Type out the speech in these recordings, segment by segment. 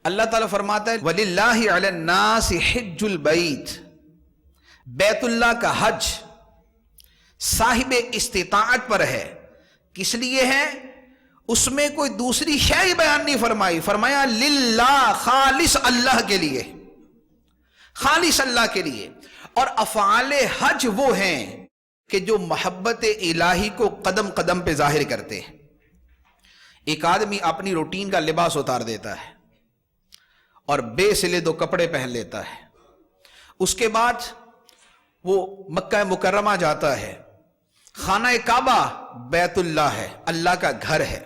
اللہ تعالیٰ فرماتا ہے وَلِلَّهِ عَلَى النَّاسِ حِجُّ الْبَيْتِ، بیت اللہ کا حج صاحب استطاعت پر ہے۔ کس لیے ہے؟ اس میں کوئی دوسری شے بیان نہیں فرمائی، فرمایا للہ، خالص اللہ کے لیے، خالص اللہ کے لیے۔ اور افعال حج وہ ہیں کہ جو محبت الہی کو قدم قدم پہ ظاہر کرتے ہیں۔ ایک آدمی اپنی روٹین کا لباس اتار دیتا ہے اور بے سلے 2 کپڑے پہن لیتا ہے، اس کے بعد وہ مکہ مکرمہ جاتا ہے۔ خانہ کعبہ بیت اللہ ہے، اللہ کا گھر ہے،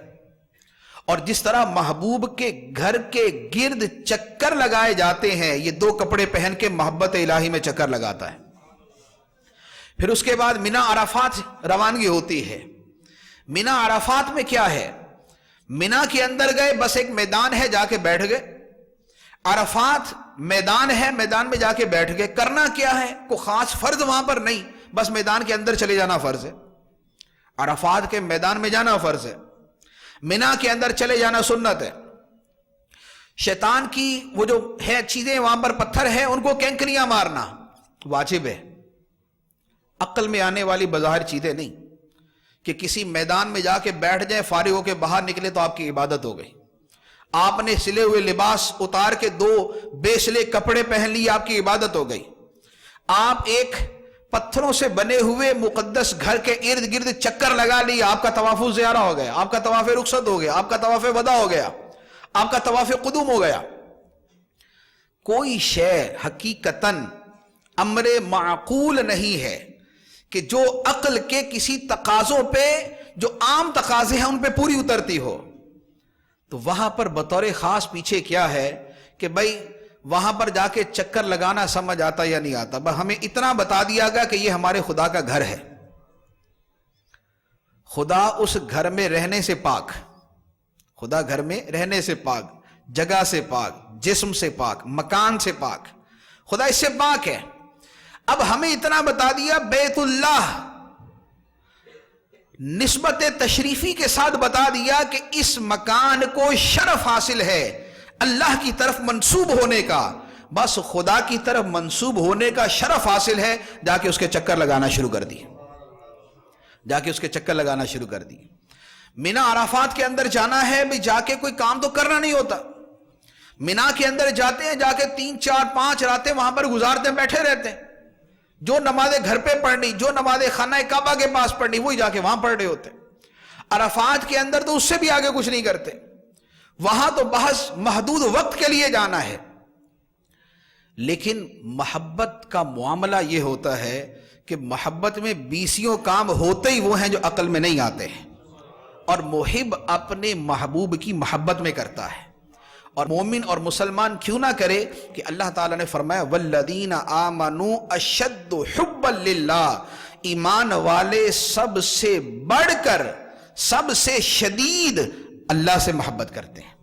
اور جس طرح محبوب کے گھر کے گرد چکر لگائے جاتے ہیں، یہ 2 کپڑے پہن کے محبت الہی میں چکر لگاتا ہے۔ پھر اس کے بعد مینا عرفات روانگی ہوتی ہے۔ مینا عرفات میں کیا ہے؟ مینا کے اندر گئے، بس ایک میدان ہے، جا کے بیٹھ گئے۔ عرفات میدان ہے، میدان میں جا کے بیٹھ گئے۔ کرنا کیا ہے؟ کوئی خاص فرض وہاں پر نہیں، بس میدان کے اندر چلے جانا فرض ہے۔ عرفات کے میدان میں جانا فرض ہے، مینا کے اندر چلے جانا سنت ہے۔ شیطان کی وہ جو ہے چیزیں وہاں پر پتھر ہے، ان کو کینکریاں مارنا واجب ہے۔ عقل میں آنے والی بظاہر چیزیں نہیں کہ کسی میدان میں جا کے بیٹھ جائیں، فارغ ہو کے باہر نکلے تو آپ کی عبادت ہو گئی۔ آپ نے سلے ہوئے لباس اتار کے 2 بے سلے کپڑے پہن لیے، آپ کی عبادت ہو گئی۔ آپ ایک پتھروں سے بنے ہوئے مقدس گھر کے ارد گرد چکر لگا لی، آپ کا طواف زیارہ ہو گیا، آپ کا طواف رخصت ہو گیا، آپ کا طواف وداع ہو گیا، آپ کا طواف قدوم ہو گیا۔ کوئی شے حقیقتاً امر معقول نہیں ہے کہ جو عقل کے کسی تقاضوں پہ، جو عام تقاضے ہیں ان پہ پوری اترتی ہو۔ تو وہاں پر بطور خاص پیچھے کیا ہے کہ بھائی وہاں پر جا کے چکر لگانا سمجھ آتا یا نہیں آتا، بس ہمیں اتنا بتا دیا گیا کہ یہ ہمارے خدا کا گھر ہے۔ خدا اس گھر میں رہنے سے پاک، خدا گھر میں رہنے سے پاک، جگہ سے پاک، جسم سے پاک، مکان سے پاک، خدا اس سے پاک ہے۔ اب ہمیں اتنا بتا دیا بیت اللہ، نسبت تشریفی کے ساتھ بتا دیا کہ اس مکان کو شرف حاصل ہے اللہ کی طرف منسوب ہونے کا، بس خدا کی طرف منسوب ہونے کا شرف حاصل ہے۔ جا کے اس کے چکر لگانا شروع کر دی، جا کے اس کے چکر لگانا شروع کر دی۔ مینا عرفات کے اندر جانا ہے بھی، جا کے کوئی کام تو کرنا نہیں ہوتا۔ مینا کے اندر جاتے ہیں، جا کے 3 4 5 راتیں وہاں پر گزارتے ہیں، بیٹھے رہتے ہیں۔ جو نمازیں گھر پہ پڑھنی، جو نمازیں خانہ کعبہ کے پاس پڑھنی، وہی جا کے وہاں پڑھ رہے ہوتے ہیں۔ عرفات کے اندر تو اس سے بھی آگے کچھ نہیں کرتے، وہاں تو بحث محدود وقت کے لیے جانا ہے۔ لیکن محبت کا معاملہ یہ ہوتا ہے کہ محبت میں 20 کام ہوتے ہی وہ ہیں جو عقل میں نہیں آتے ہیں، اور محب اپنے محبوب کی محبت میں کرتا ہے۔ اور مومن اور مسلمان کیوں نہ کرے کہ اللہ تعالیٰ نے فرمایا والذین آمنوا اشد حبا للہ، ایمان والے سب سے بڑھ کر، سب سے شدید اللہ سے محبت کرتے ہیں۔